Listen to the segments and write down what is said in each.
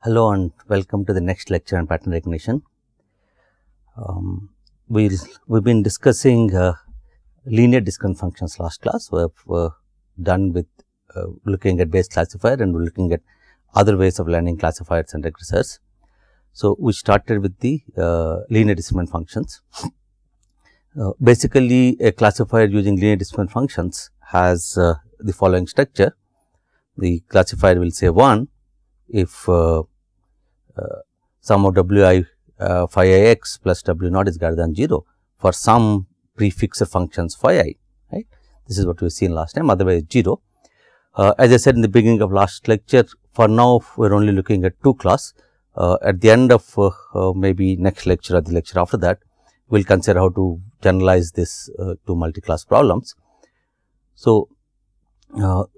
Hello and welcome to the next lecture on pattern recognition. We've been discussing linear discrete functions last class. We have done with looking at base classifier, and we're looking at other ways of learning classifiers and regressors. So, we started with the linear discriminant functions. Basically, a classifier using linear discriminant functions has the following structure. The classifier will say 1 if sum of wi phi I x plus w naught is greater than 0 for some prefixed functions phi I, right. This is what we have seen last time, otherwise 0. As I said in the beginning of last lecture, for now we are only looking at 2 class. At the end of maybe next lecture or the lecture after that, we will consider how to generalize this to multi-class problems. So,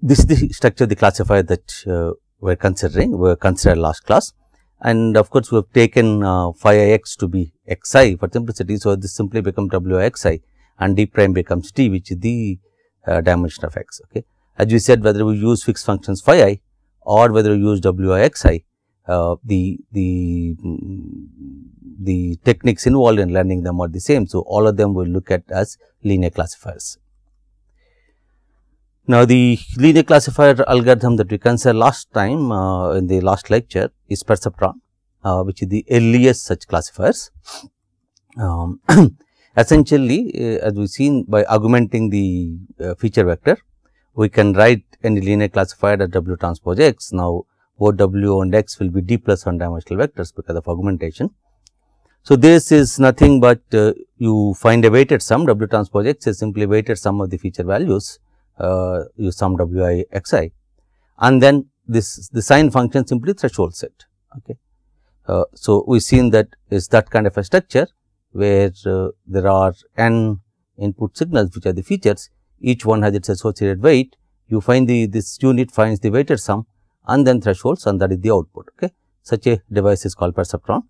this is the structure of the classifier that we are considered last class, and of course, we have taken phi I x to be xi for simplicity. So, this simply becomes w xi and d prime becomes t, which is the dimension of x. Okay. As we said, whether we use fixed functions phi I or whether we use w xi, the techniques involved in learning them are the same. So, all of them we will look at as linear classifiers. Now, the linear classifier algorithm that we considered last time in the last lecture is Perceptron, which is the earliest such classifiers. Essentially, as we have seen, by augmenting the feature vector, we can write any linear classifier as w transpose x. Now, both w and x will be d plus 1 dimensional vectors because of augmentation. So, this is nothing but you find a weighted sum. W transpose x is simply weighted sum of the feature values. You sum w I x I, and then the sign function simply threshold set. Okay. So, we have seen that is that kind of a structure where there are n input signals which are the features, each one has its associated weight. You find this unit finds the weighted sum and then thresholds, and that is the output. Okay. Such a device is called Perceptron.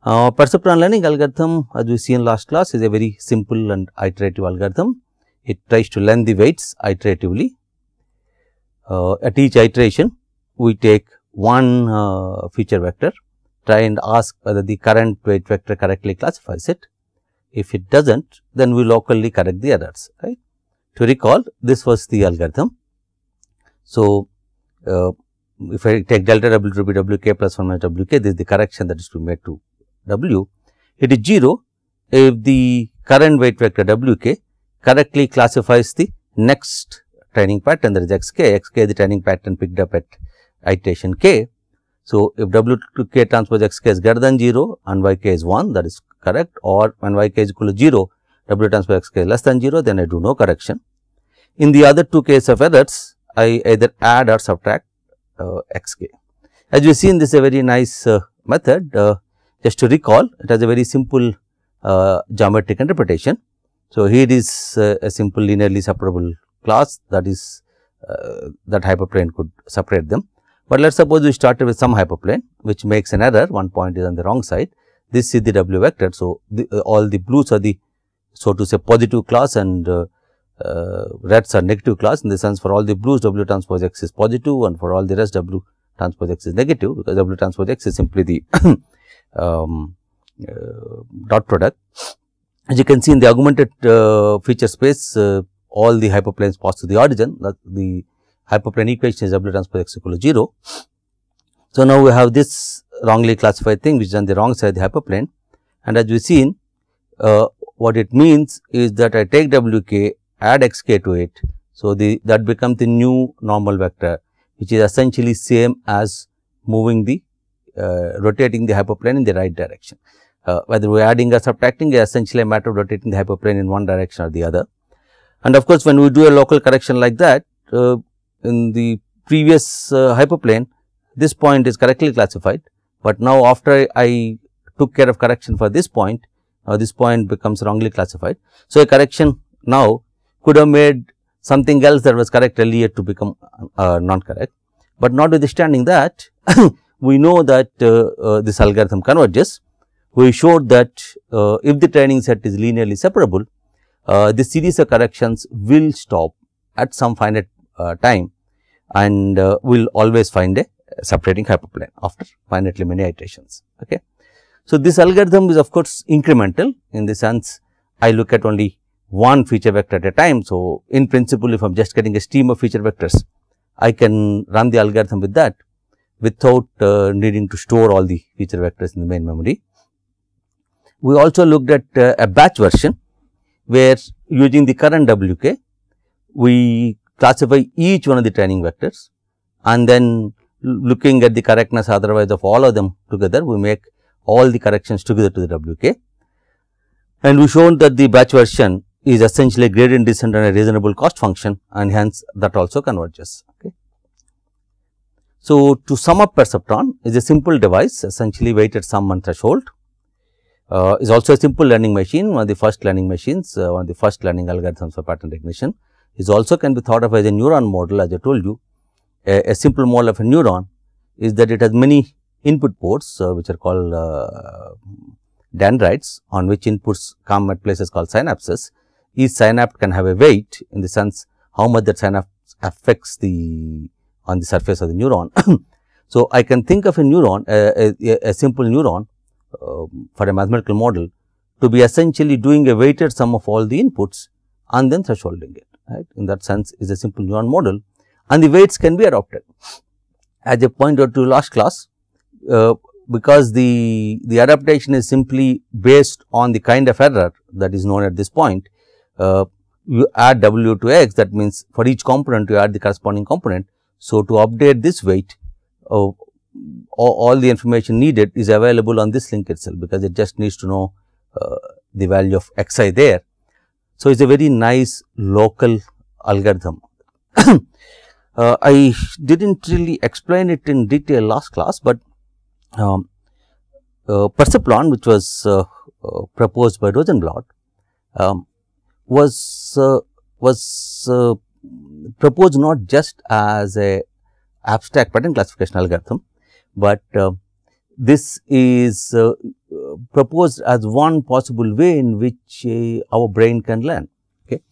Perceptron learning algorithm, as we see in last class, is a very simple and iterative algorithm. It tries to learn the weights iteratively. At each iteration, we take one feature vector, try and ask whether the current weight vector correctly classifies it. If it does not, then we locally correct the errors, right. To recall, this was the algorithm. So, if I take delta w to be w k plus 1 minus w k, this is the correction that is to be made to w. It is 0 if the current weight vector w k correctly classifies the next training pattern, that is x k is the training pattern picked up at iteration k. So, if w to k transpose x k is greater than 0 and y k is 1, that is correct, or when y k is equal to 0, w transpose x k is less than 0, then I do no correction. In the other two cases of errors, I either add or subtract x k. As you see, this is a very nice method. Just to recall, it has a very simple geometric interpretation. So, here is a simple linearly separable class, that is that hyperplane could separate them. But let us suppose we started with some hyperplane which makes an error, one point is on the wrong side. This is the w vector. So, all the blues are the, so to say, positive class, and reds are negative class. In the sense, for all the blues w transpose x is positive, and for all the rest w transpose x is negative, because w transpose x is simply the dot product. As you can see in the augmented feature space, all the hyperplanes pass to the origin, that the hyperplane equation is w transpose x equal to 0. So, now we have this wrongly classified thing which is on the wrong side of the hyperplane, and as we have seen, what it means is that I take w k, add x k to it. So, that becomes the new normal vector, which is essentially same as moving the rotating the hyperplane in the right direction. Whether we are adding or subtracting is essentially a matter of rotating the hyperplane in one direction or the other. And of course, when we do a local correction like that, in the previous hyperplane, this point is correctly classified, but now after I took care of correction for this point becomes wrongly classified. So, a correction now could have made something else that was correct earlier to become non-correct, but notwithstanding that, we know that this algorithm converges. We showed that if the training set is linearly separable, the series of corrections will stop at some finite time, and will always find separating hyperplane after finitely many iterations. Okay. So, this algorithm is of course incremental, in the sense I look at only one feature vector at a time. So, in principle, if I am just getting a stream of feature vectors, I can run the algorithm with that without needing to store all the feature vectors in the main memory. We also looked at a batch version, where using the current WK, we classify each one of the training vectors, and then looking at the correctness otherwise of all of them together, we make all the corrections together to the WK. And we shown that the batch version is essentially a gradient descent on a reasonable cost function, and hence that also converges. Okay. So, to sum up, Perceptron is a simple device, essentially weighted sum and threshold. Is also a simple learning machine, one of the first learning machines, one of the first learning algorithms for pattern recognition. Is also can be thought of as a neuron model, as I told you. A simple model of a neuron is that it has many input ports, which are called dendrites, on which inputs come at places called synapses. Each synapse can have a weight, in the sense how much that synapse affects on the surface of the neuron. So, I can think of a neuron, a simple neuron for a mathematical model to be essentially doing a weighted sum of all the inputs and then thresholding it, right. In that sense, is a simple neuron model, and the weights can be adopted. As I pointed out to last class, because the adaptation is simply based on the kind of error that is known at this point. You add W to X, that means for each component you add the corresponding component. So, to update this weight, all the information needed is available on this link itself, because it just needs to know the value of xi there. So, it is a very nice local algorithm. I did not really explain it in detail last class, but Perceptron, which was proposed by Rosenblatt, was proposed not just as a abstract pattern classification algorithm, but this is proposed as one possible way in which our brain can learn. Okay.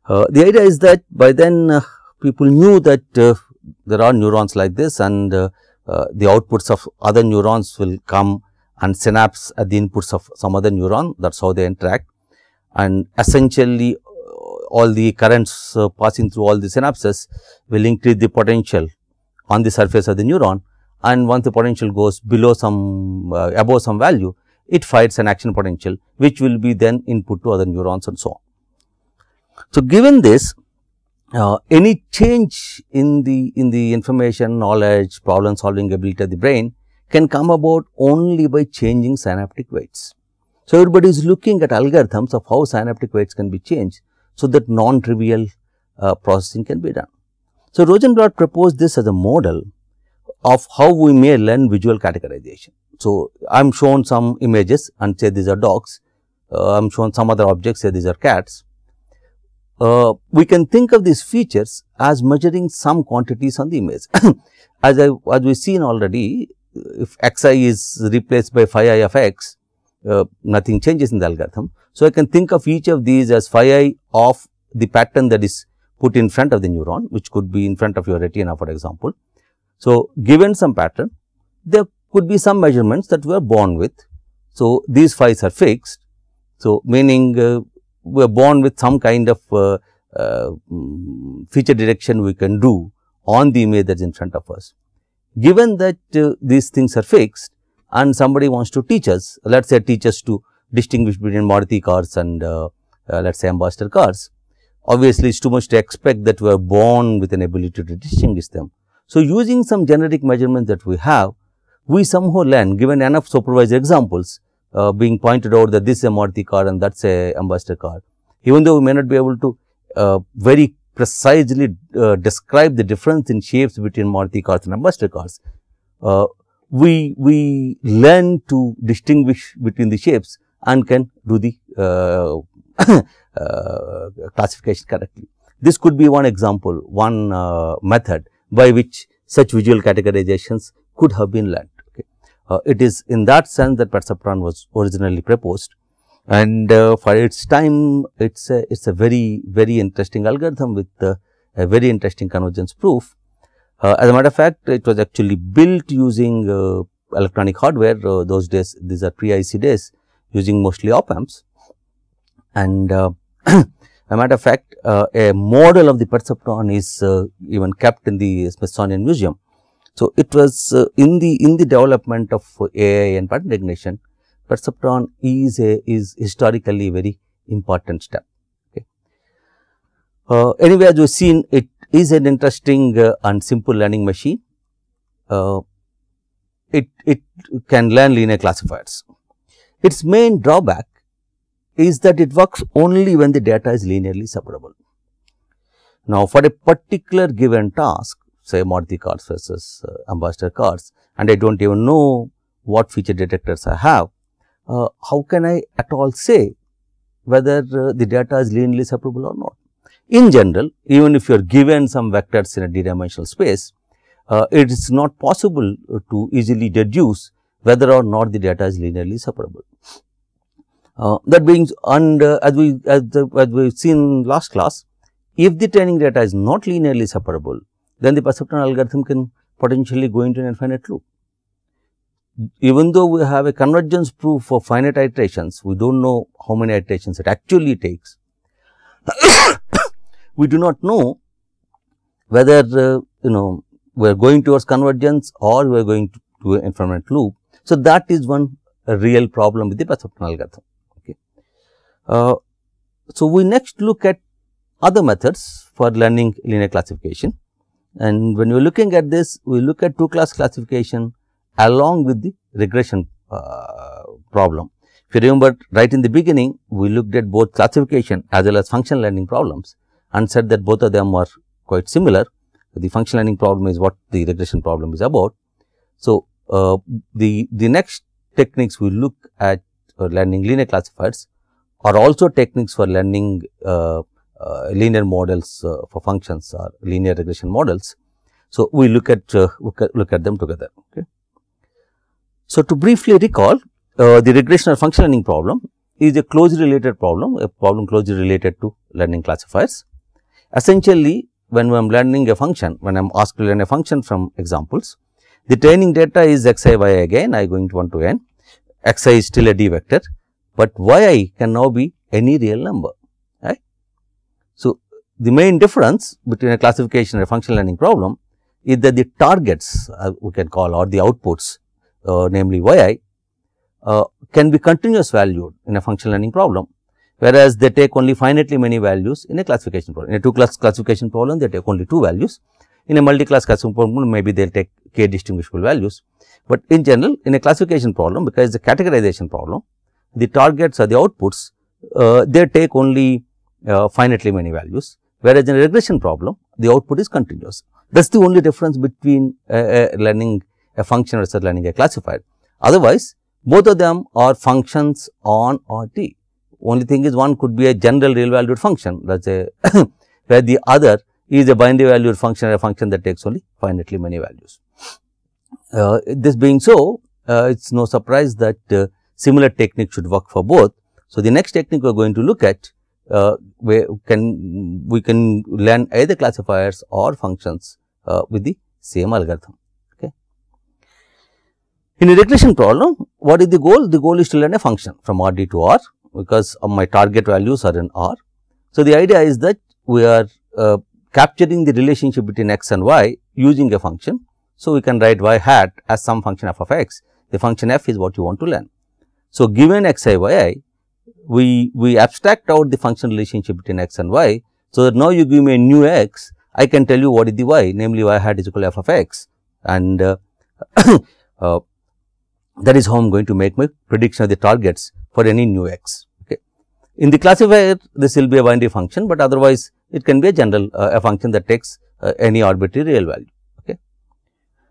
The idea is that by then people knew that there are neurons like this, and the outputs of other neurons will come and synapse at the inputs of some other neuron. That is how they interact, and essentially all the currents passing through all the synapses will increase the potential on the surface of the neuron, and once the potential goes below some above some value, it fires an action potential, which will be then input to other neurons and so on. So, given this, any change in the information, knowledge, problem solving ability of the brain can come about only by changing synaptic weights. So, everybody is looking at algorithms of how synaptic weights can be changed, so that non-trivial processing can be done. So, Rosenblatt proposed this as a model of how we may learn visual categorization. So, I am shown some images and say these are dogs, I am shown some other objects, say these are cats. We can think of these features as measuring some quantities on the image. As we seen already, if xi is replaced by phi I of x, nothing changes in the algorithm. So, I can think of each of these as phi I of the pattern that is put in front of the neuron, which could be in front of your retina, for example. So, given some pattern, there could be some measurements that we are born with. So, these phi's are fixed. So, meaning we are born with some kind of feature detection we can do on the image that is in front of us. Given that these things are fixed and somebody wants to teach us, let us say teach us to distinguish between Maruti cars and let us say Ambassador cars. Obviously, it is too much to expect that we are born with an ability to distinguish them. So, using some generic measurements that we have, we somehow learn, given enough supervised examples being pointed out that this is a Maruti car and that is a Ambassador car. Even though we may not be able to very precisely describe the difference in shapes between Maruti cars and Ambassador cars, we learn to distinguish between the shapes and can do the classification correctly. This could be one example, one method by which such visual categorizations could have been learned. Okay. It is in that sense that Perceptron was originally proposed, and for its time, it's a very interesting algorithm with a very interesting convergence proof. As a matter of fact, it was actually built using electronic hardware. Those days, these are pre-IC days, using mostly op amps. And as a matter of fact, a model of the Perceptron is even kept in the Smithsonian Museum. So, it was in the development of AI and pattern recognition, Perceptron is historically a very important step. Okay. Anyway, as we have seen, it is an interesting and simple learning machine. It can learn linear classifiers. Its main drawback is that it works only when the data is linearly separable. Now, for a particular given task, say Maruti cars versus Ambassador cars, and I do not even know what feature detectors I have, how can I at all say whether the data is linearly separable or not? In general, even if you are given some vectors in a d-dimensional space, it is not possible to easily deduce whether or not the data is linearly separable. That being, and as we have seen in last class, if the training data is not linearly separable, then the Perceptron algorithm can potentially go into an infinite loop. Even though we have a convergence proof for finite iterations, we do not know how many iterations it actually takes. We do not know whether we are going towards convergence or we are going to an infinite loop. So, that is one real problem with the Perceptron algorithm. Okay. So, we next look at other methods for learning linear classification, and when we are looking at this, we look at two-class classification along with the regression problem. If you remember, right in the beginning, we looked at both classification as well as function learning problems and said that both of them are quite similar. The function learning problem is what the regression problem is about. So, the next techniques we look at learning linear classifiers are also techniques for learning linear models for functions or linear regression models. So, we look at them together. Okay. So, to briefly recall, the regression or function learning problem is a closely related problem, a problem closely related to learning classifiers. Essentially, when I am learning a function, when I am asked to learn a function from examples, the training data is xi, yi again, I going to 1 to n, xi is still a d vector, but yi can now be any real number, right. So, the main difference between a classification and a function learning problem is that the targets we can call, or the outputs, namely yi, can be continuous valued in a function learning problem, whereas they take only finitely many values in a classification problem. In a two-class classification problem, they take only 2 values. In a multi-class classification problem, maybe they will take k distinguishable values. But in general, in a classification problem, because it's a categorization problem, the targets or the outputs, they take only finitely many values, whereas in a regression problem, the output is continuous. That is the only difference between learning a function versus learning a classifier. Otherwise, both of them are functions on or t. Only thing is, one could be a general real valued function, that is a where the other is a binary valued function, a function that takes only finitely many values. This being so, it is no surprise that similar technique should work for both. So, the next technique we are going to look at, we can learn either classifiers or functions with the same algorithm. Okay. In a regression problem, what is the goal? The goal is to learn a function from R d to R, because my target values are in R. So, the idea is that we are capturing the relationship between x and y using a function. So, we can write y hat as some function f of x, the function f is what you want to learn. So, given x I, y I, we abstract out the function relationship between x and y. So, that now you give me a new x, I can tell you what is the y, namely y hat is equal to f of x, and that is how I am going to make my prediction of the targets for any new x. Okay. In the classifier, this will be a binary function, but otherwise it can be a general a function that takes any arbitrary real value. Okay.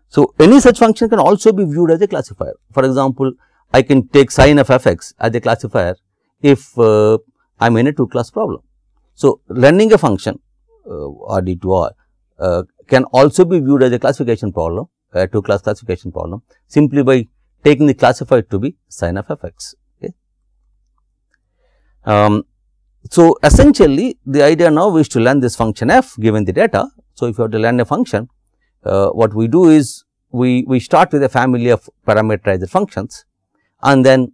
So, any such function can also be viewed as a classifier. For example, I can take sin of f x as a classifier if I am in a two-class problem. So, learning a function R d to R can also be viewed as a classification problem, a two-class classification problem, simply by taking the classifier to be sin of f x. Okay. So, essentially the idea now is to learn this function f given the data. So, if you have to learn a function, what we do is we start with a family of parameterized functions and then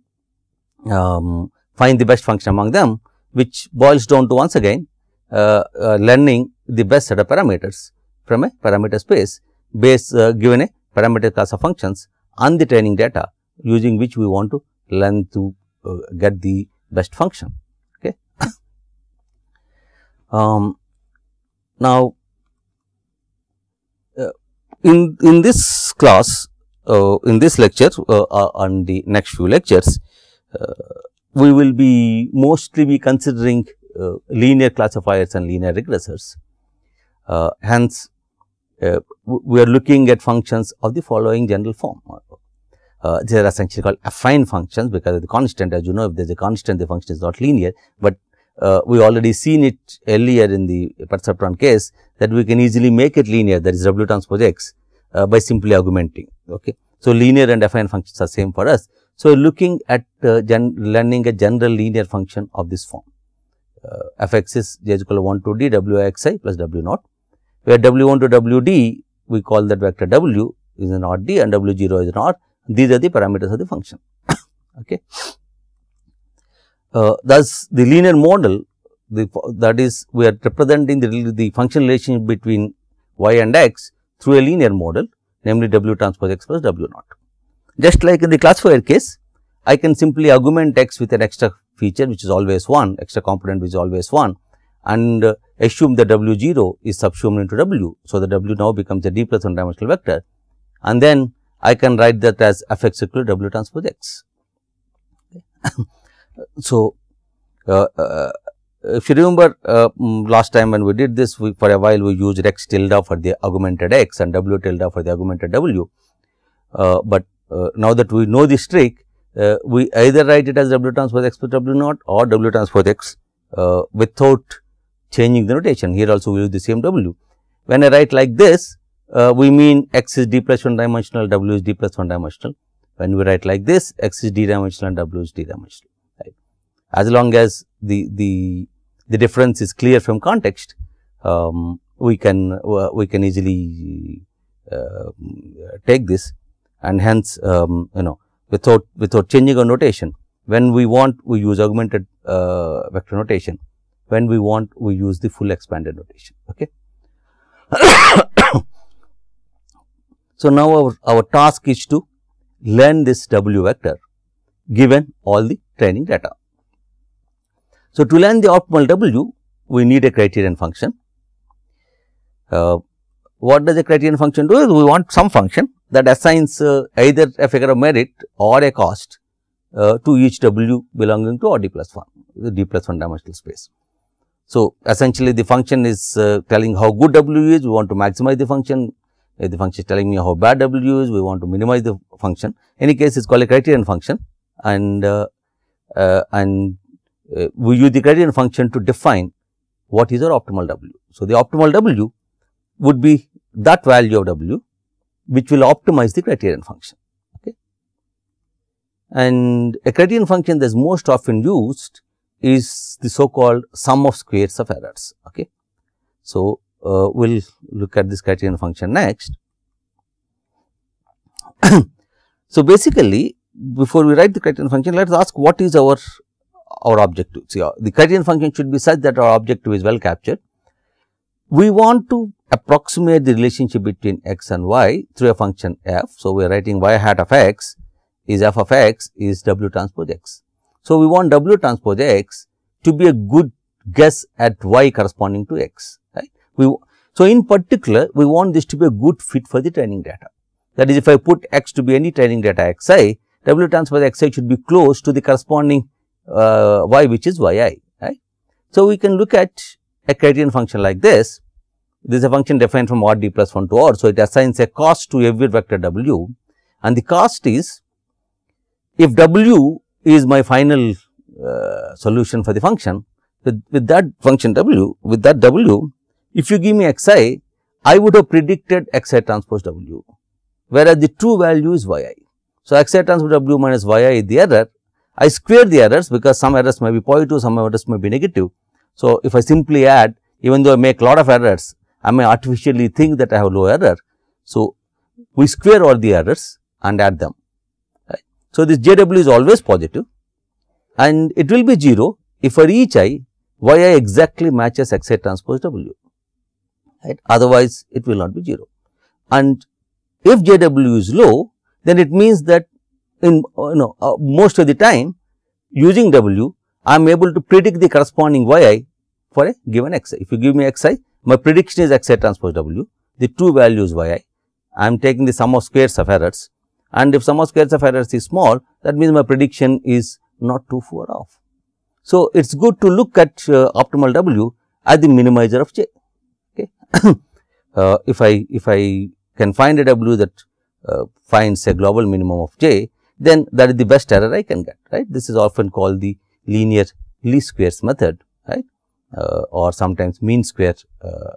find the best function among them, which boils down to once again learning the best set of parameters from a parameter space given a parameter class of functions and the training data using which we want to learn to get the best function. Okay. Now, in this class, in this lecture and the next few lectures, we will be mostly considering linear classifiers and linear regressors. Hence, we are looking at functions of the following general form. They are essentially called affine functions because of the constant. As you know, if there is a constant, the function is not linear, but we already seen it earlier in the Perceptron case that we can easily make it linear, that is W transpose x, by simply augmenting. Okay. So, linear and affine functions are same for us. So, looking at learning a general linear function of this form. F x is j is equal to 1 to d w x I plus w naught, where w 1 to w d we call that vector w is an odd d and w 0 is an odd. These are the parameters of the function. Okay. Thus, the linear model, that is, we are representing the function relationship between y and x through a linear model, namely w transpose x plus w naught. Just like in the classifier case, I can simply augment x with an extra feature which is always 1, extra component which is always 1, and assume that w 0 is subsumed into w. So, the w now becomes a d plus 1 dimensional vector, and then I can write that as f x equal to w transpose x. So, if you remember last time when we did this, for a while we used x tilde for the augmented x and w tilde for the augmented w, but now that we know this trick, we either write it as w transpose x plus w naught or w transpose x without changing the notation. Here also we use the same w. When I write like this, we mean x is d plus 1 dimensional, w is d plus 1 dimensional. When we write like this, x is d dimensional and w is d dimensional. Right. As long as the difference is clear from context, we can easily take this, and hence without changing our notation. When we want, we use augmented vector notation. When we want, we use the full expanded notation. Okay. So, now our task is to learn this w vector given all the training data. So, to learn the optimal w, we need a criterion function. What does a criterion function do? We want some function that assigns either a figure of merit or a cost to each w belonging to d plus 1, the d plus 1 dimensional space. So, essentially the function is telling how good w is, we want to maximize the function. If the function is telling me how bad w is, we want to minimize the function. In any case, it is called a criterion function, and we use the criterion function to define what is our optimal w. So, the optimal w would be that value of w which will optimize the criterion function. Okay. And a criterion function that is most often used is the so called sum of squares of errors. Okay. So, we will look at this criterion function next. So, basically before we write the criterion function, let us ask what is our objective. See, the criterion function should be such that our objective is well captured. We want to approximate the relationship between x and y through a function f. So, we are writing y hat of x is f of x is w transpose x. So, we want w transpose x to be a good guess at y corresponding to x, right. So, in particular, we want this to be a good fit for the training data. That is, if I put x to be any training data x I, w transpose x I should be close to the corresponding y which is y I, right. So, we can look at a criterion function like this. This is a function defined from odd d plus 1 to odd. So, it assigns a cost to every vector w, and the cost is, if w is my final solution for the function, with that function w, with that w, if you give me x I, I would have predicted x I transpose w, whereas the true value is y I. So, x I transpose w minus y I is the error. I square the errors because some errors may be positive, some errors may be negative. So, if I simply add, even though I make lot of errors, I may artificially think that I have low error. So, we square all the errors and add them, right. So, this JW is always positive and it will be 0 if for each I, yi exactly matches xi transpose w, right. Otherwise, it will not be 0. And if JW is low, then it means that in most of the time using W, I am able to predict the corresponding yi for a given xi. If you give me xi, my prediction is xi transpose W, the two values yi, I am taking the sum of squares of errors, and if sum of squares of errors is small, that means my prediction is not too far off. So, it is good to look at optimal W as the minimizer of j. Okay. If I can find a W that finds a global minimum of j, then that is the best error I can get, right. This is often called the linear least squares method, right, or sometimes mean square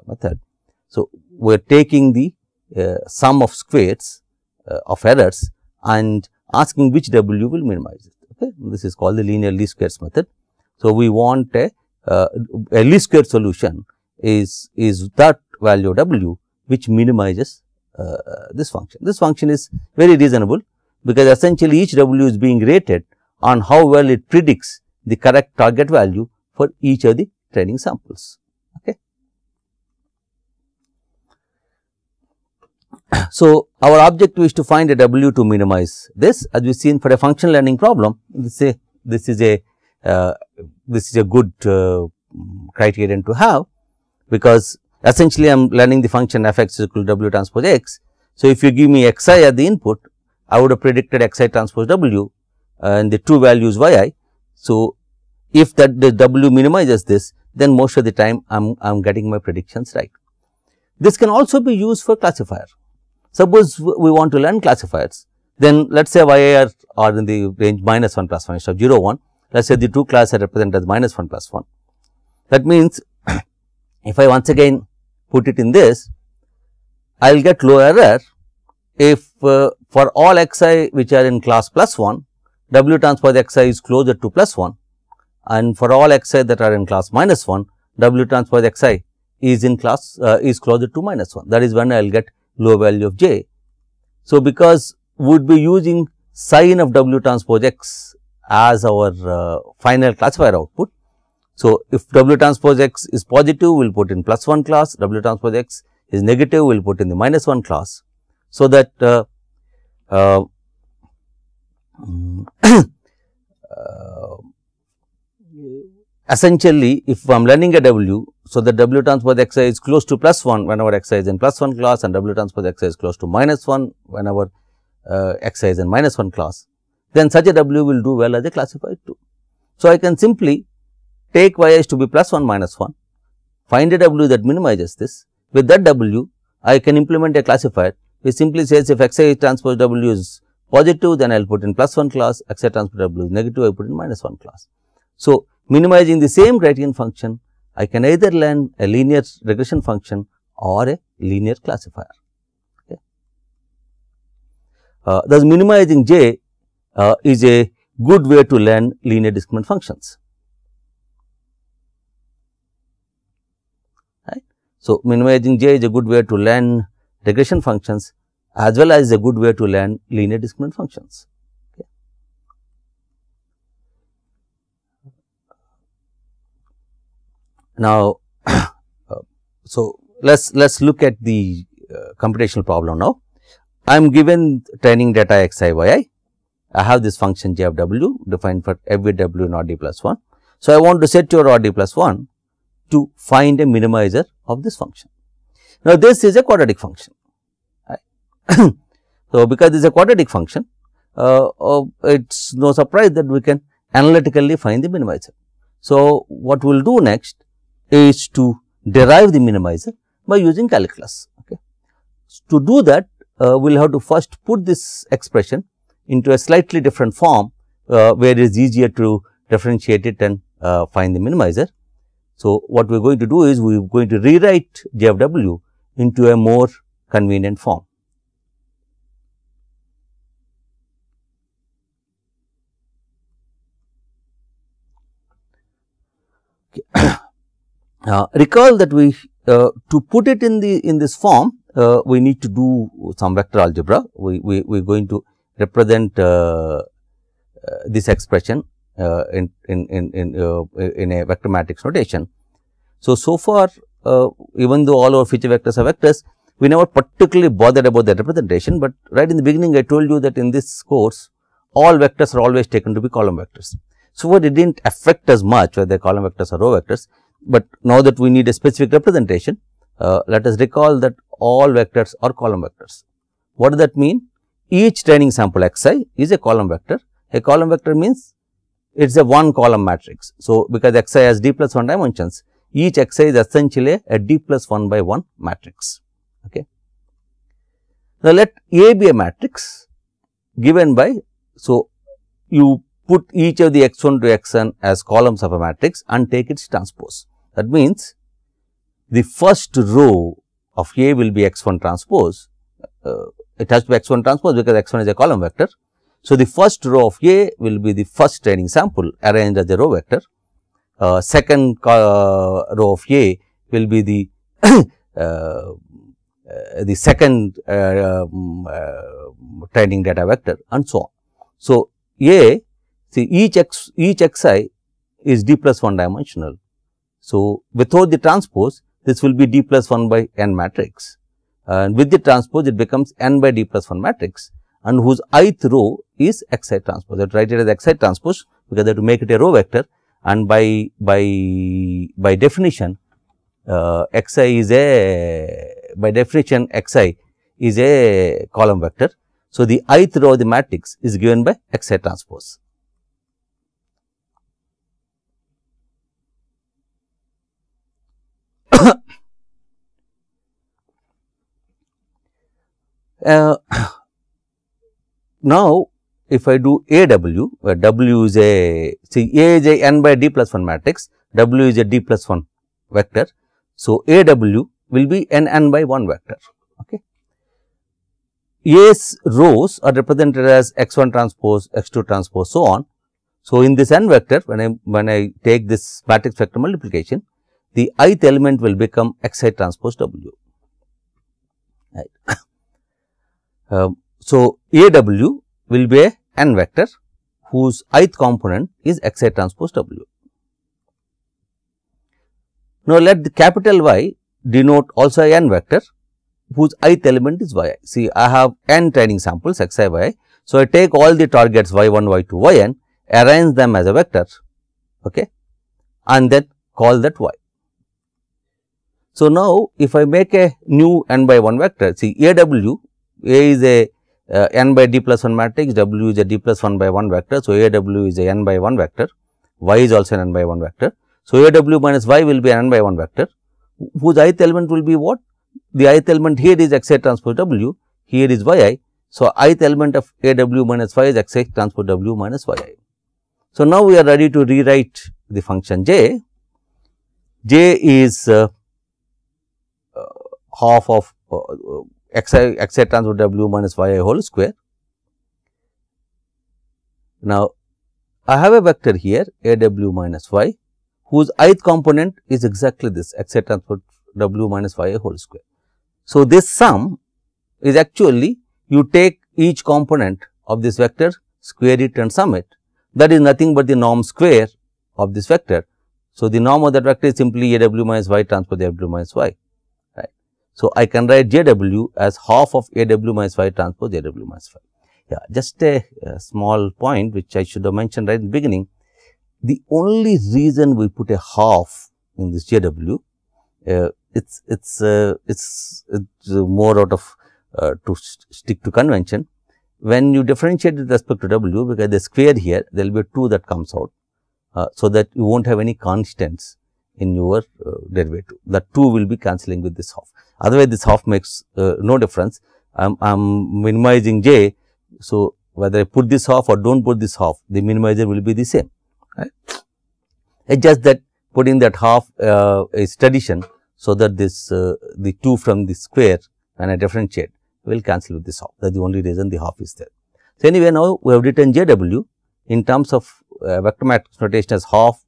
method. So, we are taking the sum of squares of errors and asking which W will minimize it. Okay. This is called the linear least squares method. So, we want a least square solution is that value of W which minimizes this function. This function is very reasonable, because essentially each W is being rated on how well it predicts the correct target value for each of the training samples. Okay. So, our objective is to find a W to minimize this. As we seen for a function learning problem, this is a good criterion to have, because essentially I am learning the function f x is equal to W transpose x. So, if you give me xi at the input, I would have predicted xi transpose W and the two values yi. So, if that the W minimizes this, then most of the time I am getting my predictions right. This can also be used for classifier. Suppose we want to learn classifiers, then let us say yi are in the range minus 1 plus 1 instead of 0 1. Let us say the two classes are represented as minus 1 plus 1. That means, if I once again put it in this, I will get low error if for all xi which are in class plus 1, W transpose xi is closer to plus 1, and for all xi that are in class minus 1, W transpose xi is in class is closer to minus 1. That is when I will get low value of j. So, because we would be using sign of W transpose x as our final classifier output. So, if W transpose x is positive, we will put in plus 1 class, W transpose x is negative, we will put in the minus 1 class. So, that essentially if I am learning a W, so the W transpose xi is close to plus 1 whenever xi is in plus 1 class, and W transpose xi is close to minus 1 whenever xi is in minus 1 class, then such a W will do well as a classifier too. So, I can simply take yi to be plus 1 minus 1, find a W that minimizes this. With that W, I can implement a classifier which simply says if xi transpose W is positive, then I will put in plus 1 class, xi transpose W is negative, I put in minus 1 class. So, minimizing the same criterion function, I can either learn a linear regression function or a linear classifier. Okay. Thus, minimizing j is a good way to learn linear discriminant functions. Right. So, minimizing j is a good way to learn regression functions as well as a good way to learn linear discriminant functions. Okay. Now, so let's look at the computational problem now. I am given training data xi yi. I have this function j of w defined for every w in RD plus 1. So, I want to set your RD plus 1 to find a minimizer of this function. Now, this is a quadratic function. Right. So, because this is a quadratic function, it is no surprise that we can analytically find the minimizer. So, what we will do next is to derive the minimizer by using calculus. Okay. To do that, we will have to first put this expression into a slightly different form, where it is easier to differentiate it and find the minimizer. So, what we are going to do is we are going to rewrite j of w into a more convenient form. Okay. Recall that we to put it in this form, we need to do some vector algebra. We are going to represent this expression in a vector matrix notation. So far, even though all our feature vectors are vectors, we never particularly bothered about the representation, but right in the beginning I told you that in this course all vectors are always taken to be column vectors. So it didn't affect us much whether column vectors or row vectors, but now that we need a specific representation, let us recall that all vectors are column vectors. What does that mean? Each training sample xi is a column vector. A column vector means it is a one column matrix. So, because xi has d plus 1 dimensions, each xi is essentially a d plus 1 by 1 matrix. Okay. Now, let A be a matrix given by, so you put each of the x1 to xn as columns of a matrix and take its transpose. That means, the first row of A will be x1 transpose, it has to be x1 transpose because x1 is a column vector. So, the first row of A will be the first training sample arranged as a row vector. Second row of A will be the second training data vector and so on. So, A, see each xi is d plus 1 dimensional. So, without the transpose, this will be d plus 1 by n matrix, and with the transpose it becomes n by d plus 1 matrix, and whose ith row is xi transpose. That write it as xi transpose because they have to make it a row vector, and by definition xi is a column vector. So, the ith row of the matrix is given by xi transpose. Now, if I do AW, where W is a, see A is a n by d plus 1 matrix, W is a d plus 1 vector. So, AW will be n by 1 vector. Okay. A's rows are represented as x1 transpose, x2 transpose, so on. So, in this n vector, when I take this matrix vector multiplication, the ith element will become xi transpose W. Right. So, AW will be a n vector whose ith component is xi transpose W. Now, let the capital Y denote also a n vector whose ith element is yi. See, I have n training samples xi yi. So, I take all the targets y1, y2, yn, arrange them as a vector, okay, and then call that y. So, now, if I make a new n by 1 vector, see AW, A is a n by d plus 1 matrix, W is a d plus 1 by 1 vector. So, AW is a n by 1 vector, y is also an n by 1 vector. So, AW minus y will be an n by 1 vector, whose ith element will be what? The ith element here is xi transpose W, here is yi. So, ith element of AW minus y is xi transpose W minus yi. So, now we are ready to rewrite the function j. J is half of xi transpose W minus yi whole square. Now, I have a vector here AW minus y, whose ith component is exactly this xi transpose W minus yi whole square. So, this sum is actually you take each component of this vector, square it and sum it. That is nothing but the norm square of this vector. So, the norm of that vector is simply AW minus y transpose AW minus y. Right. So, I can write JW as half of AW minus y transpose AW minus y. Yeah, just a small point which I should have mentioned right in the beginning. The only reason we put a half in this JW, it's more out of to stick to convention. When you differentiate with respect to W, because the square here, there will be a 2 that comes out, so that you won't have any constants in your derivative. That 2 will be cancelling with this half. Otherwise, this half makes no difference. I'm minimizing j. So, whether I put this half or don't put this half, the minimizer will be the same. Right? It's just that putting that half is tradition, so that this the 2 from the square when I differentiate will cancel with this half. That is the only reason the half is there. So, anyway, now we have written JW in terms of vector matrix notation as half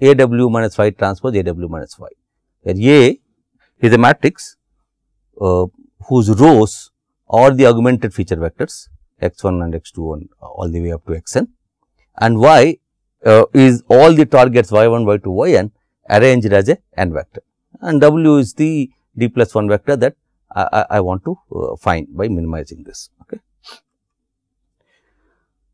AW minus y transpose AW minus y, where A is a matrix whose rows are the augmented feature vectors x1 and x2 and all the way up to xn, and y is all the targets y1, y2, yn arranged as a n vector, and w is the d plus 1 vector that I want to find by minimizing this. Okay.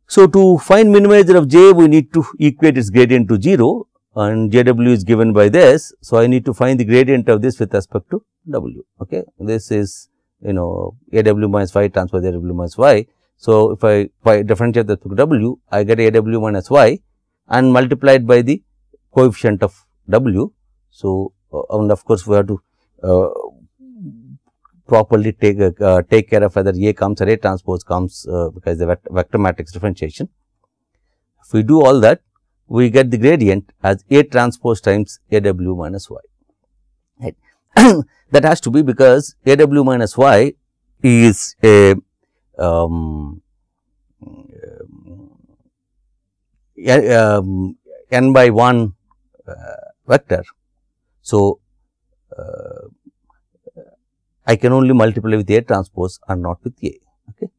So, to find minimizer of j, we need to equate its gradient to 0, and jw is given by this. So, I need to find the gradient of this with respect to w. Okay. This is aw minus y transpose aw minus y. So, if I differentiate with respect to w, I get aw minus y and multiplied by the coefficient of w. So, and of course, we have to properly take care of whether A comes or A transpose comes because the vector matrix differentiation. If we do all that, we get the gradient as A transpose times AW minus Y. Right. That has to be because AW minus Y is a n by 1 vector. So, I can only multiply with A transpose and not with A. Okay.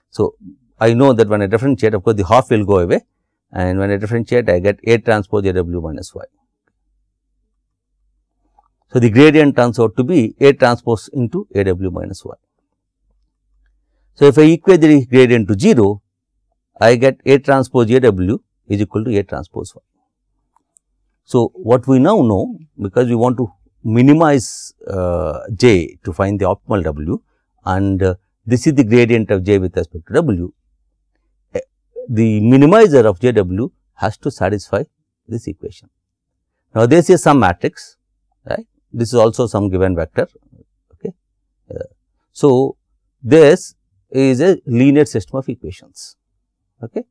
So, I know that when I differentiate, of course, the half will go away, and when I differentiate, I get A transpose AW minus Y. So, the gradient turns out to be A transpose into AW minus Y. So, if I equate the gradient to 0, I get A transpose AW is equal to A transpose Y. So, what we now know, because we want to minimize j to find the optimal w, and this is the gradient of j with respect to w, the minimizer of jw has to satisfy this equation. Now, this is some matrix, right? This is also some given vector. Okay. So, this is a linear system of equations. Okay.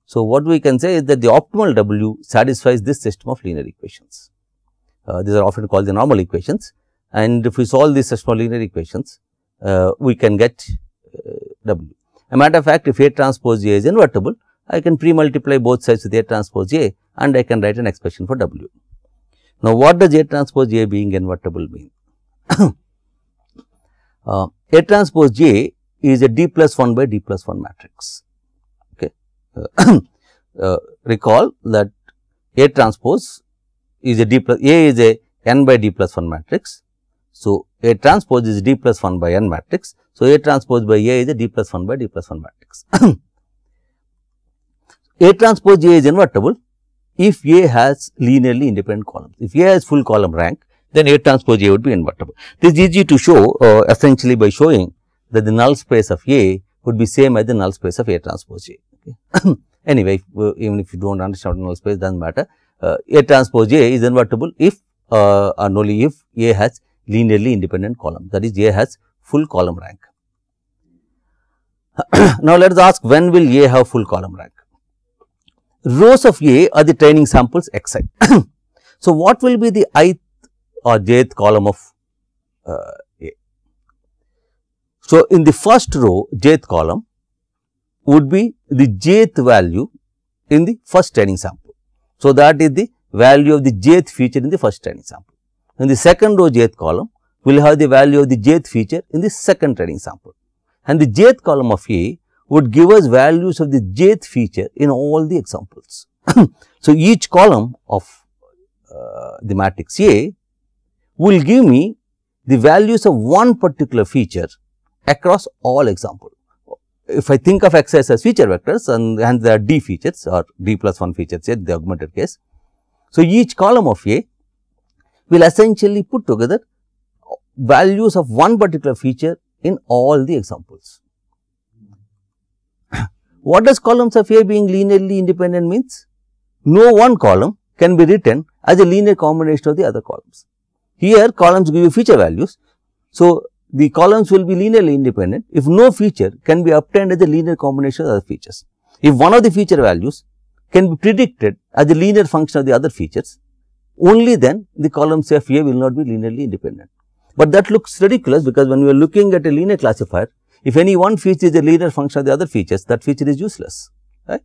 So, what we can say is that the optimal w satisfies this system of linear equations. These are often called the normal equations, and if we solve this system of linear equations, we can get w. A matter of fact, if A transpose j is invertible, I can pre-multiply both sides with A transpose j, and I can write an expression for w. Now, what does A transpose j being invertible mean? A transpose j is a d plus 1 by d plus 1 matrix. Okay. Recall that A transpose is a d plus A is a n by d plus 1 matrix. So, A transpose is d plus 1 by n matrix. So, A transpose by A is a d plus 1 by d plus 1 matrix. A transpose J is invertible if A has linearly independent columns. If A has full column rank, then A transpose J would be invertible. This is easy to show essentially by showing that the null space of A would be same as the null space of A transpose J. Okay. Anyway, even if you do not understand null space, does not matter. A transpose J is invertible if and only if A has linearly independent column, that is A has full column rank. Now, let us ask, when will A have full column rank? Rows of A are the training samples xi. So, what will be the ith or jth column of A? So, in the first row, jth column would be the jth value in the first training sample. So, that is the value of the jth feature in the first training sample. In the second row jth column, we will have the value of the jth feature in the second training sample, and the jth column of A would give us values of the jth feature in all the examples. So, each column of the matrix A will give me the values of one particular feature across all examples. If I think of x as feature vectors, and there are d features or d plus 1 features in the augmented case. So, each column of A will essentially put together values of one particular feature in all the examples. What does columns of A being linearly independent means? No one column can be written as a linear combination of the other columns. Here columns give you feature values. So, the columns will be linearly independent if no feature can be obtained as a linear combination of other features. If one of the feature values can be predicted as a linear function of the other features, only then the columns of A will not be linearly independent. But that looks ridiculous, because when we are looking at a linear classifier, if any one feature is a linear function of the other features, that feature is useless, right.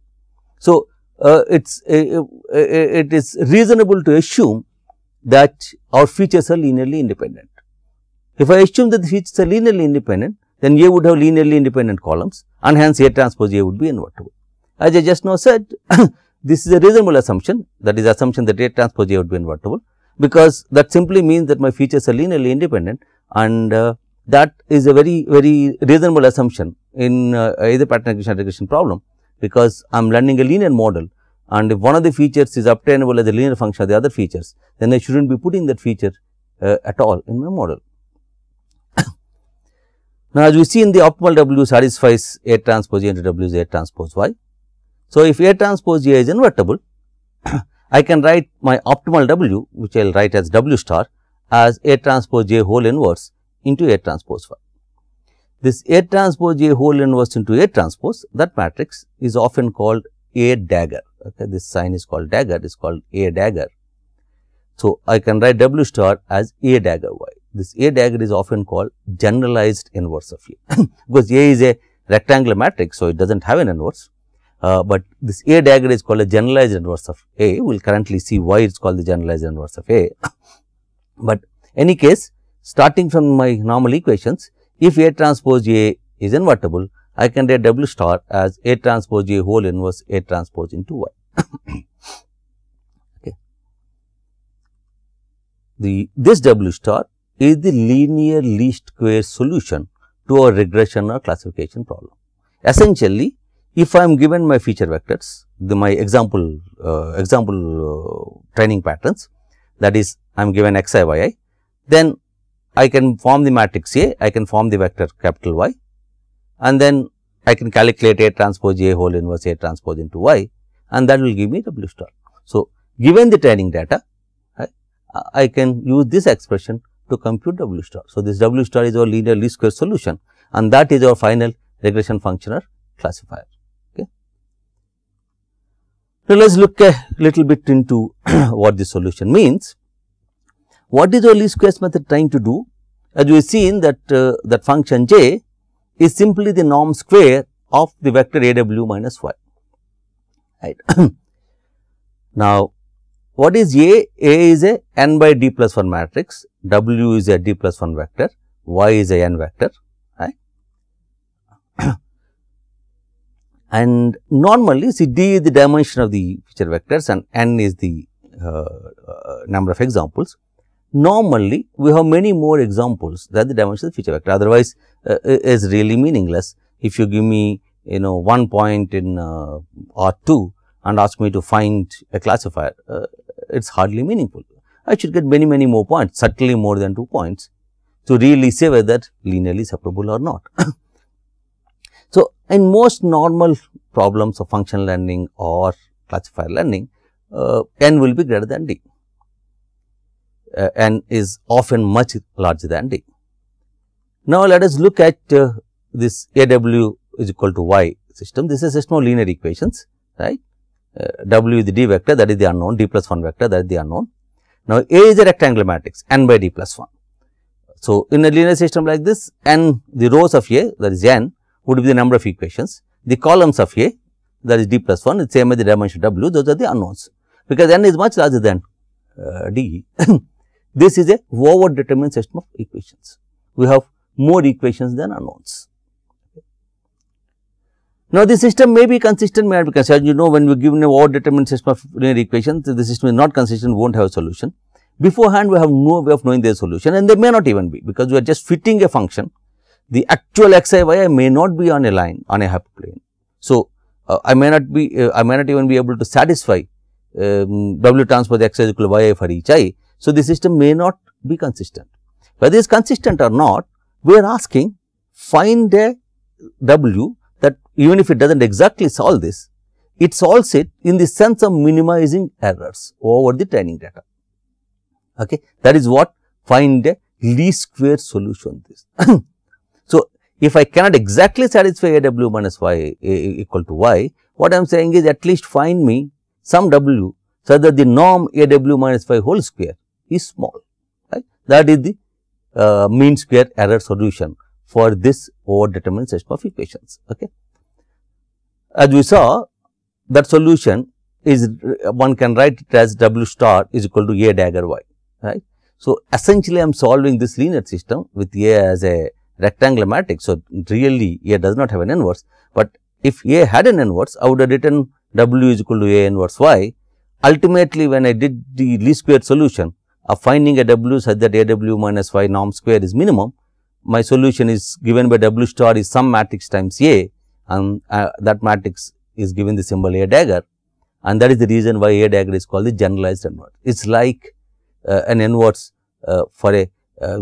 So, it is reasonable to assume that our features are linearly independent. If I assume that the features are linearly independent, then A would have linearly independent columns and hence A transpose A would be invertible. As I just now said, this is a reasonable assumption, that is assumption that A transpose A would be invertible, because that simply means that my features are linearly independent, and that is a very reasonable assumption in either pattern regression problem, because I am learning a linear model, and if one of the features is obtainable as a linear function of the other features, then I should not be putting that feature at all in my model. Now, as we see in the optimal W satisfies A transpose A into W is A transpose Y. So, if A transpose A is invertible, I can write my optimal W, which I will write as W star, as A transpose A whole inverse into A transpose Y. This A transpose A whole inverse into A transpose, that matrix is often called A dagger. Okay, this sign is called dagger, is called A dagger. So, I can write W star as A dagger Y. This A dagger is often called generalized inverse of A, because A is a rectangular matrix. So, it does not have an inverse, but this A dagger is called a generalized inverse of A. We will currently see why it is called the generalized inverse of A. But any case, starting from my normal equations, if A transpose A is invertible, I can write W star as A transpose A whole inverse A transpose into Y. Okay. This W star is the linear least square solution to a regression or classification problem. Essentially, if I am given my feature vectors, my example training patterns, that is I am given xi, yi, then I can form the matrix A, I can form the vector capital Y, and then I can calculate A transpose A whole inverse A transpose into Y, and that will give me W star. So, given the training data, I can use this expression to compute W star. So, this W star is our linear least square solution, and that is our final regression function or classifier. Okay. Now, let us look a little bit into what this solution means. What is our least squares method trying to do? As we have seen that that function j is simply the norm square of the vector AW minus y, right. Now, what is A? A is a n by d plus 1 matrix, W is a d plus 1 vector, Y is a n vector, right. And normally, see, d is the dimension of the feature vectors and n is the number of examples. Normally, we have many more examples than the dimension of the feature vector, otherwise is really meaningless. If you give me 1 point in R2 and ask me to find a classifier, it is hardly meaningful. I should get many more points, certainly more than 2 points, to really say whether linearly separable or not. So, in most normal problems of function learning or classifier learning, n will be greater than d. N is often much larger than d. Now, let us look at this AW is equal to y system. This is a system of linear equations, right. W is the d vector, that is the unknown, d plus 1 vector, that is the unknown. Now, A is a rectangular matrix, n by d plus 1. So, in a linear system like this, n, the rows of A, that is n, would be the number of equations. The columns of A, that is d plus 1, is same as the dimension W, those are the unknowns, because n is much larger than d. This is a over determined system of equations. We have more equations than unknowns. Now, the system may be consistent, may not be consistent. As you know, when we are given a over determined system of linear equations, the system is not consistent, won't have a solution. Beforehand, we have no way of knowing their solution, and they may not even be, because we are just fitting a function. The actual xi, yi may not be on a line, on a hyperplane. So, I may not even be able to satisfy W transpose x is equal to yi for each I. So, the system may not be consistent. Whether it is consistent or not, we are asking find a W that even if it does not exactly solve this, it solves it in the sense of minimizing errors over the training data. Okay. That is what find a least square solution is. So, if I cannot exactly satisfy AW minus y equal to y, what I am saying is at least find me some W so that the norm AW minus y whole square is small, right. That is the mean square error solution for this over determined system of equations. Okay. As we saw, that solution is, one can write it as W star is equal to A dagger y, right. So, essentially I am solving this linear system with A as a rectangular matrix. So, really A does not have an inverse, but if A had an inverse, I would have written W is equal to A inverse Y. Ultimately, when I did the least squared solution of finding a W such that AW minus Y norm square is minimum, my solution is given by W star is some matrix times A, and that matrix is given the symbol A dagger, and that is the reason why A dagger is called the generalized inverse. It is like an inverse for a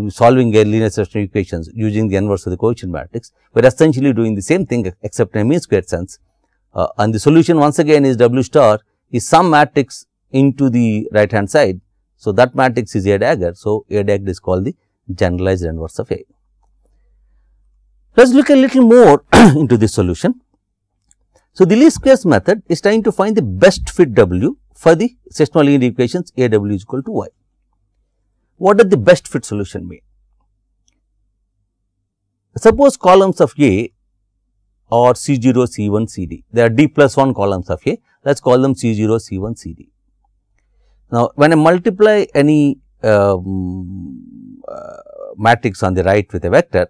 solving a linear system equations using the inverse of the coefficient matrix. We are essentially doing the same thing except in a mean squared sense, and the solution once again is W star is some matrix into the right hand side. So, that matrix is A dagger. So, A dagger is called the generalized inverse of A. Let us look a little more into this solution. So, the least squares method is trying to find the best fit W for the system of linear equations A W is equal to Y. What does the best fit solution mean? Suppose columns of A are C0, C1, CD. They are D plus 1 columns of A. Let us call them C0, C1, CD. Now, when I multiply any matrix on the right with a vector,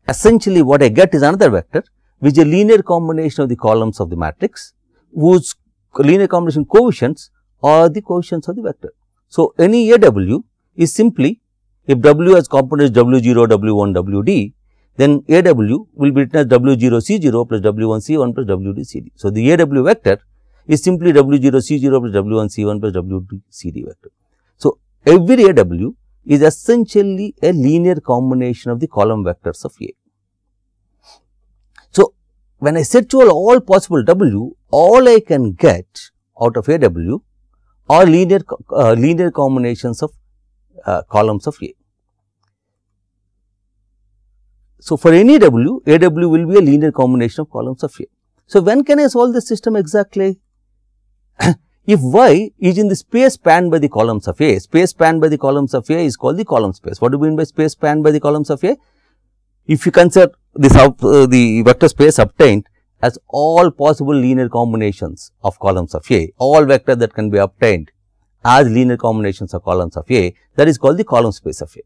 essentially what I get is another vector which is a linear combination of the columns of the matrix whose linear combination coefficients are the coefficients of the vector. So, any AW is simply if W has components W0, W1, WD, then AW will be written as W0 C0 plus W1 C1 plus WD CD. So, the AW vector is simply W0 C0 plus W1 C1 plus WD CD vector. So, every AW is essentially a linear combination of the column vectors of A. So, when I set to all possible W, all I can get out of AW are linear combinations of columns of A. So, for any W, AW will be a linear combination of columns of A. So, when can I solve this system exactly? If Y is in the space spanned by the columns of A, space spanned by the columns of A is called the column space. What do you mean by space spanned by the columns of A? If you consider this the vector space obtained as all possible linear combinations of columns of A, all vectors that can be obtained as linear combinations of columns of A, that is called the column space of A.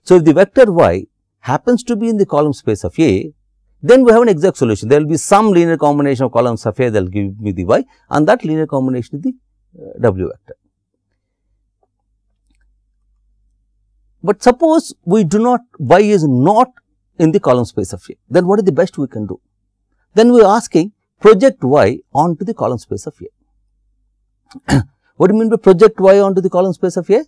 So, if the vector Y happens to be in the column space of A, then we have an exact solution. There will be some linear combination of columns of A that will give me the Y, and that linear combination is the W vector. But suppose we do not, Y is not in the column space of A, then what is the best we can do? Then we are asking project Y onto the column space of A. What do you mean by project Y onto the column space of A?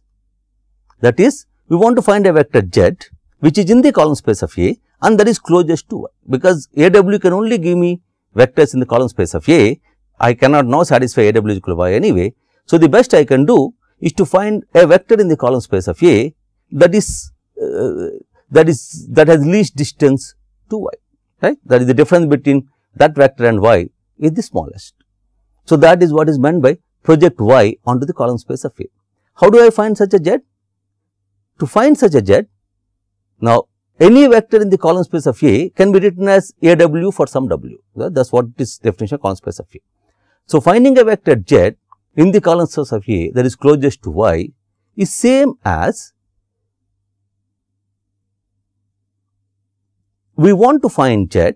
That is, we want to find a vector Z which is in the column space of A, and that is closest to Y, because AW can only give me vectors in the column space of A. I cannot now satisfy AW is equal to Y anyway. So, the best I can do is to find a vector in the column space of A that has least distance to Y, right. That is the difference between that vector and Y is the smallest. So, that is what is meant by project Y onto the column space of A. How do I find such a Z? To find such a Z, now any vector in the column space of A can be written as AW for some W. That is what is definition of column space of A. So, finding a vector Z in the column space of A that is closest to Y is same as we want to find Z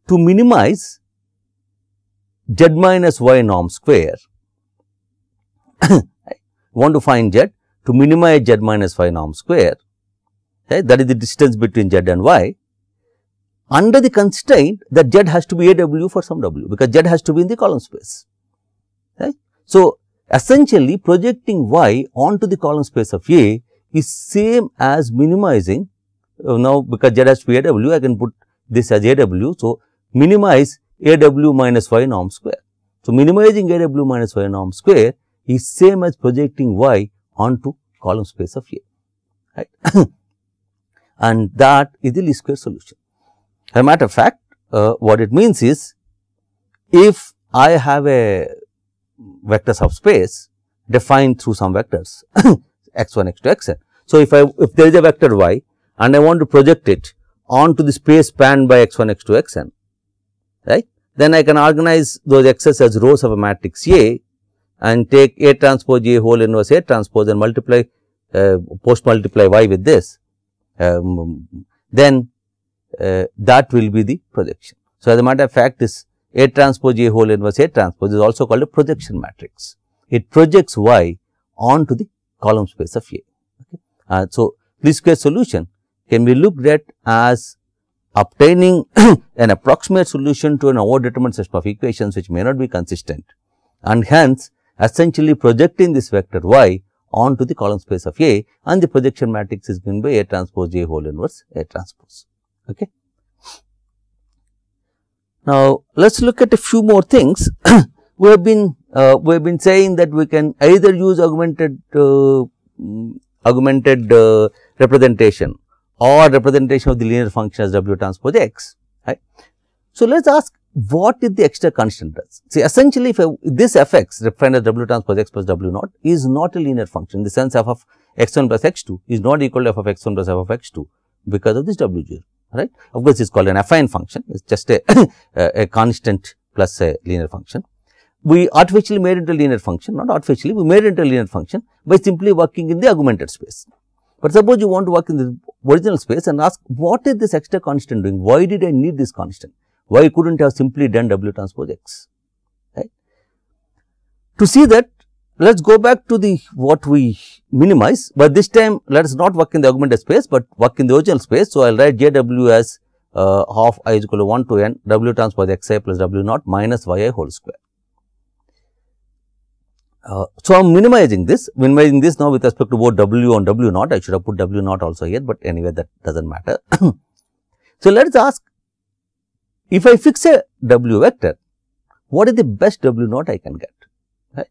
to minimize Z minus Y norm square. Want to find Z to minimize Z minus Y norm square, right? That is the distance between Z and Y, under the constraint that Z has to be AW for some W, because Z has to be in the column space, right. So, essentially projecting Y onto the column space of A is same as minimizing, now because Z has to be AW, I can put this as AW. So, minimize AW minus Y norm square. So, minimizing AW minus Y norm square is same as projecting Y onto column space of A, right. And that is the least square solution. As a matter of fact, what it means is, if I have a vector subspace defined through some vectors x1, x2, xn. So, if there is a vector Y and I want to project it onto the space spanned by x1, x2, xn, right, then I can organize those x's as rows of a matrix A and take A transpose A whole inverse A transpose and multiply post multiply y with this, then that will be the projection. So, as a matter of fact, this A transpose A whole inverse A transpose is also called a projection matrix. It projects y onto the column space of A. Okay. So, least square solution can be looked at as obtaining an approximate solution to an overdetermined system of equations which may not be consistent, and hence essentially projecting this vector y onto the column space of A, and the projection matrix is given by A transpose A whole inverse A transpose. Okay. Now, let us look at a few more things. We have been saying that we can either use augmented representation or representation of the linear function as W transpose X, right. So, let us ask what is the extra constant does. See, essentially if this fx defined as W transpose X plus W naught is not a linear function, in the sense f of x1 plus x2 is not equal to f of x1 plus f of x2 because of this W0, right. Of course, it is called an affine function, it is just a constant plus a linear function. We artificially made it a linear function, not artificially, we made it a linear function by simply working in the augmented space. But suppose you want to work in the original space and ask what is this extra constant doing, why did I need this constant, why couldn't I have simply done W transpose X, right. To see that, let us go back to the what we minimize, but this time let us not work in the augmented space, but work in the original space. So, I will write JW as half I is equal to 1 to n W transpose Xi plus W naught minus Yi whole square. So, I am minimizing this now with respect to both W and W naught. I should have put W naught also here, but anyway that does not matter. So, let us ask, if I fix a W vector, what is the best W naught I can get, right.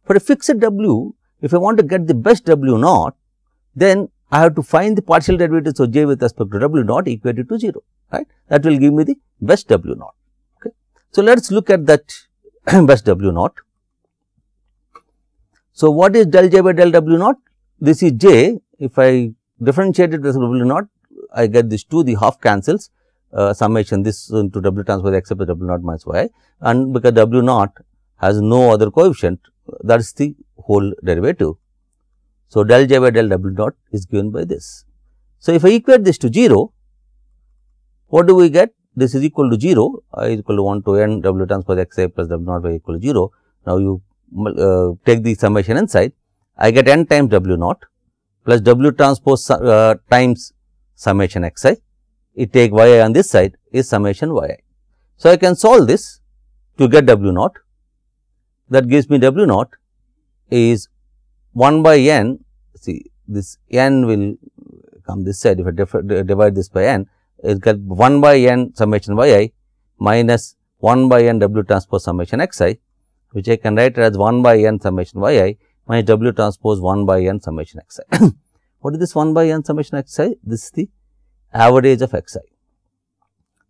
For a fixed W, if I want to get the best W naught, then I have to find the partial derivatives of j with respect to W naught equated to 0, right. That will give me the best W naught. Okay. So, let us look at that best W naught. So, what is del j by del W naught? This is j. If I differentiate it with W naught, I get this 2, the half cancels, summation this into W transpose X plus W naught minus Y, and because W naught has no other coefficient, that is the whole derivative. So, del j by del W naught is given by this. So, if I equate this to 0, what do we get? This is equal to 0, I is equal to 1 to n W transpose X plus W naught by equal to 0. Now, you take the summation inside, I get n times W naught plus W transpose times summation Xi, it take Yi on this side is summation Yi. So, I can solve this to get W naught, that gives me W naught is 1 by n, see this n will come this side, if I divide this by n, it get 1 by n summation Yi minus 1 by n W transpose summation Xi, which I can write as 1 by n summation Yi minus W transpose 1 by n summation Xi. What is this 1 by n summation Xi? This is the average of Xi.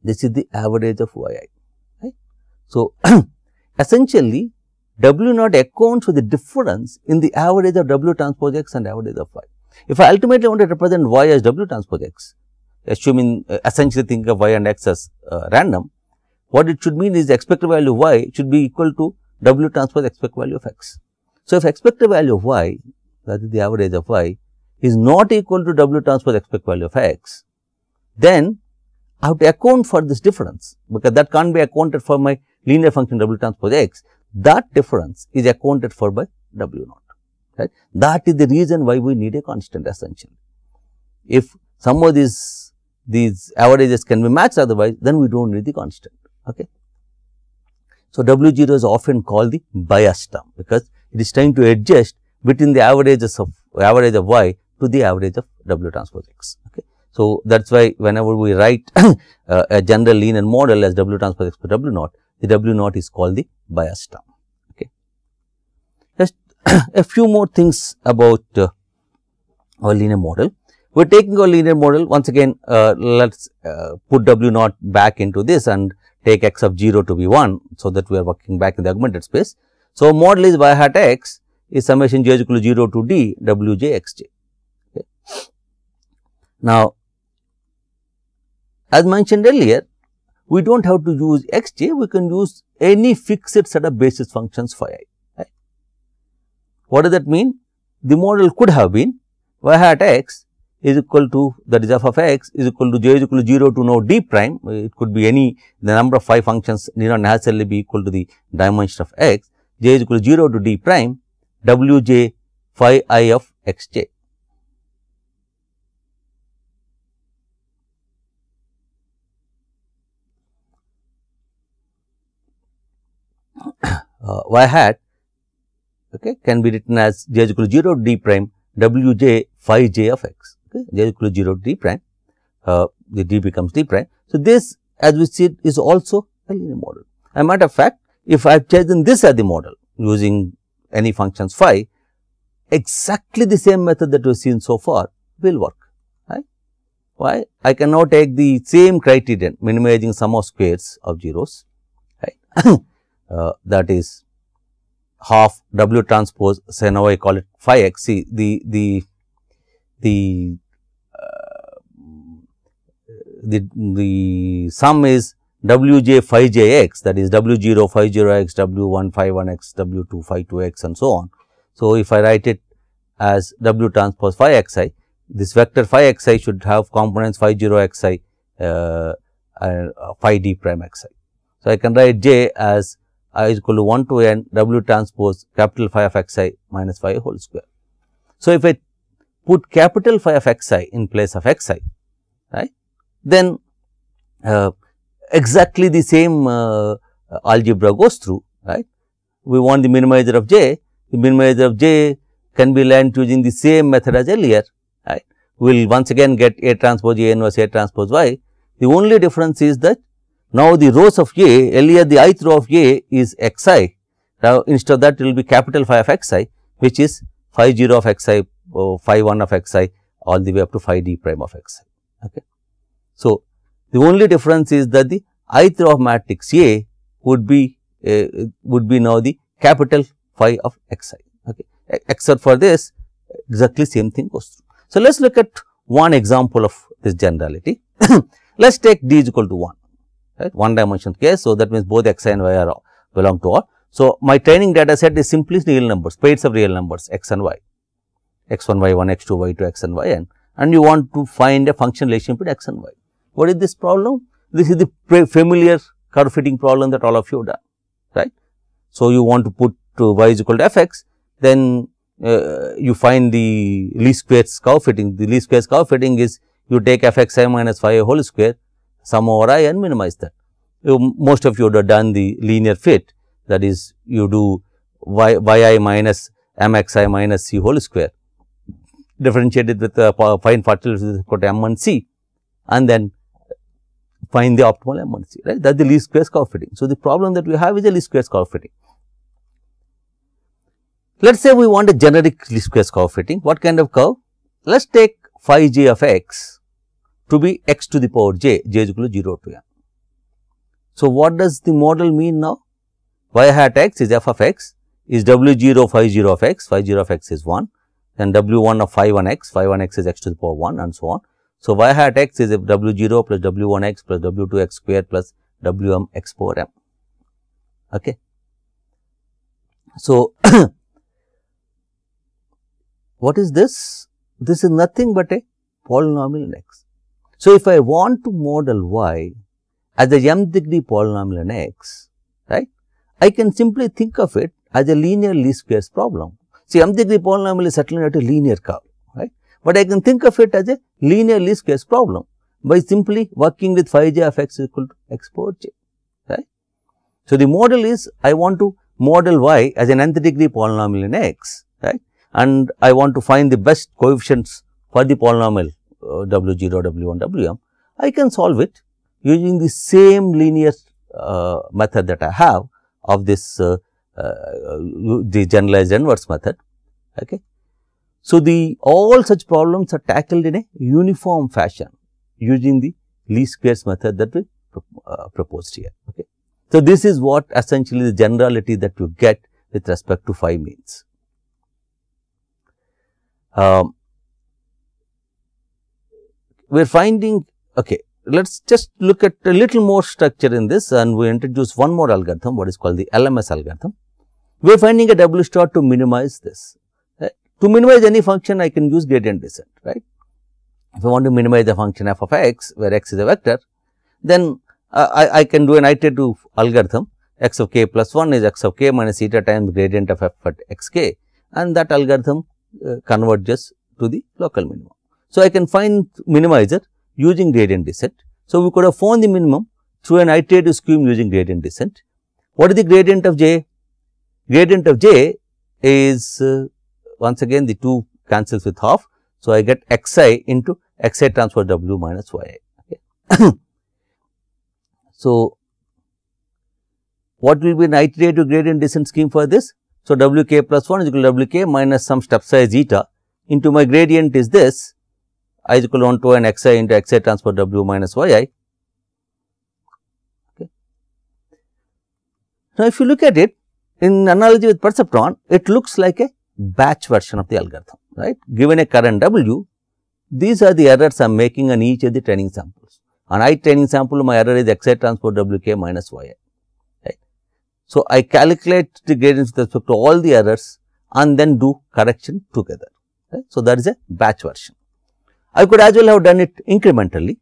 This is the average of Yi, right. So, essentially W naught accounts for the difference in the average of W transpose X and average of Y. If I ultimately want to represent Y as W transpose X, assuming essentially think of Y and X as random, what it should mean is the expected value of Y should be equal to W transpose expected value of X. So, if expected value of Y, that is the average of Y, is not equal to W transpose expected value of X, then I have to account for this difference, because that can't be accounted for my linear function W transpose X. That difference is accounted for by W naught, right. That is the reason why we need a constant essentially. If some of these averages can be matched otherwise, then we do not need the constant. Okay. So, W0 is often called the bias term, because it is trying to adjust between the averages of average of Y to the average of W transpose X. Okay. So, that is why whenever we write a general linear model as W transpose X plus W naught, the W naught is called the bias term. Okay. Just a few more things about our linear model. We are taking our linear model once again, let us put W naught back into this and take x of 0 to be 1. So, that we are working back in the augmented space. So, model is y hat x is summation j is equal to 0 to d w j x j. Okay. Now, as mentioned earlier, we do not have to use x j, we can use any fixed set of basis functions phi I. Right? What does that mean? The model could have been y hat x is equal to, that is f of x is equal to j is equal to 0 to now d prime. It could be any, the number of phi functions need not necessarily be equal to the dimension of x. J is equal to 0 to d prime w j phi I of x j. Y hat can be written as j is equal to 0 to d prime w j phi j of x. J is equal to 0 to d prime, the d becomes d prime. So, this as we see is also a linear model. As a matter of fact, if I have chosen this as the model using any functions phi, exactly the same method that we have seen so far will work, right. Why? I can now take the same criterion, minimizing sum of squares of zeros, right. That is half w transpose. So, now I call it phi x. See, the sum is w j phi j x, that is w 0 phi 0 x, w 1 phi 1 x, w 2 phi 2 x and so on. So, if I write it as w transpose phi x I, this vector phi x I should have components phi 0 x I phi d prime x I. So, I can write j as I is equal to 1 to n w transpose capital phi of x I minus phi whole square. So, if I put capital phi of x I in place of x I, right, then exactly the same algebra goes through, right. We want the minimizer of j, the minimizer of j can be learned using the same method as earlier, right. We will once again get A transpose A inverse A transpose y. The only difference is that now the rows of A, earlier the ith row of A is x I, now instead of that it will be capital phi of x I, which is phi 0 of x I, phi 1 of x I, all the way up to phi d prime of x I. Okay. So, the only difference is that the ith row of matrix A would be now the capital phi of x I. Okay. Except for this, exactly same thing goes through. So, let us look at one example of this generality. Let us take d is equal to 1, right, one dimension case. So, that means both x I and y are belong to all. So, my training data set is simply real numbers, pairs of real numbers x and y, x1 y1, x2 y2, x and yn, and you want to find a function relationship with x and y. What is this problem? This is the familiar curve fitting problem that all of you have done, right. So, you want to put y is equal to f x, then you find the least squares curve fitting. The least squares curve fitting is you take f x I minus phi whole square, sum over I and minimize that. Most of you would have done the linear fit, that is you do y I minus m x I minus c whole square, differentiated with find partial is equal to m and c, and then find the optimal m and c, right. That is the least squares curve fitting. So, the problem that we have is a least squares curve fitting. Let us say we want a generic least squares curve fitting. What kind of curve? Let us take phi j of x to be x to the power j, j is equal to 0 to n. So, what does the model mean now? Y hat x is f of x, is w 0 phi 0 of x, phi 0 of x is 1, then w 1 of phi 1 x is x to the power 1 and so on. So, y hat x is w 0 plus w 1 x plus w 2 x square plus w m x power m. Okay. So, what is this? This is nothing but a polynomial in x. So, if I want to model y as a mth degree polynomial in x, right, I can simply think of it as a linear least squares problem. See, mth degree polynomial is certainly not a linear curve, right, but I can think of it as a linear least squares problem by simply working with phi j of x equal to x power j, right. So, the model is I want to model y as an nth degree polynomial in x, right, and I want to find the best coefficients for the polynomial w 0, w 1, w m. I can solve it using the same linear method that I have of this the generalized inverse method. Okay. So, all such problems are tackled in a uniform fashion using the least squares method that we proposed here. Okay. So, this is what essentially the generality that you get with respect to phi means. We are finding, okay, let us just look at a little more structure in this, and we introduce one more algorithm, what is called the LMS algorithm. We are finding a W star to minimize this. Right? To minimize any function, I can use gradient descent, right. If I want to minimize the function f of x, where x is a vector, then I can do an iterative algorithm. X of k plus 1 is x of k minus eta times gradient of f at x k, and that algorithm converges to the local minimum. So, I can find minimizer using gradient descent. So, we could have found the minimum through an iterative scheme using gradient descent. What is the gradient of j? Gradient of j is once again the 2 cancels with half. So, I get xi into xi transpose w minus yi. Okay. So, what will be an iterative gradient descent scheme for this? So, wk plus 1 is equal to wk minus some step size eta into my gradient is this I is equal to 1 to n xi into xi transpose w minus yi. Okay. Now, if you look at it in analogy with perceptron, it looks like a batch version of the algorithm, right. Given a current w, these are the errors I am making on each of the training samples. On ith training sample, my error is xi transpose wk minus yi. Right. So, I calculate the gradients with respect to all the errors and then do correction together. Right. So, that is a batch version. I could as well have done it incrementally,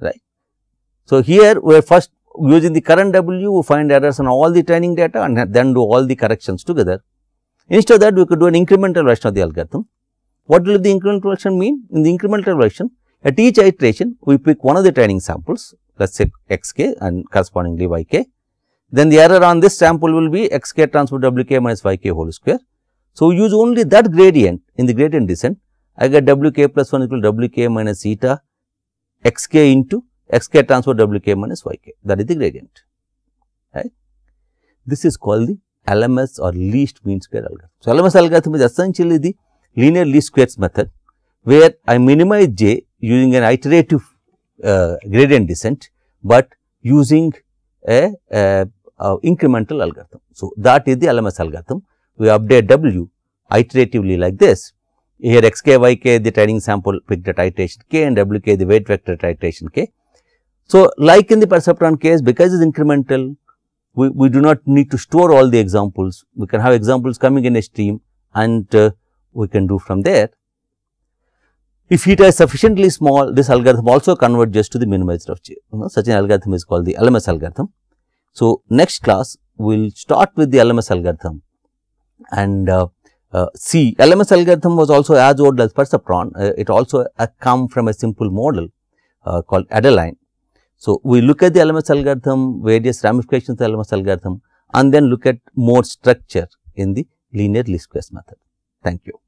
right. So, here we are first using the current w, we find errors on all the training data and then do all the corrections together. Instead of that, we could do an incremental version of the algorithm. What will the incremental version mean? In the incremental version, at each iteration, we pick one of the training samples, let us say xk and correspondingly yk. Then the error on this sample will be xk transpose wk minus yk whole square. So, we use only that gradient in the gradient descent. I get wk plus 1 equal to wk minus eta xk into xk transpose wk minus yk, that is the gradient, right. This is called the LMS or least mean square algorithm. So, LMS algorithm is essentially the linear least squares method, where I minimize j using an iterative gradient descent, but using a incremental algorithm. So, that is the LMS algorithm. We update w iteratively like this. Here xk, yk the training sample picked at iteration k and wk the weight vector at iteration k. So, like in the perceptron case, because it is incremental, we do not need to store all the examples. We can have examples coming in a stream and we can do from there. If eta is sufficiently small, this algorithm also converges to the minimizer of j. Such an algorithm is called the LMS algorithm. So, next class we will start with the LMS algorithm and see LMS algorithm was also as old as perceptron. It also come from a simple model called Adeline. So, we look at the LMS algorithm, various ramifications of the LMS algorithm and then look at more structure in the linear least squares method. Thank you.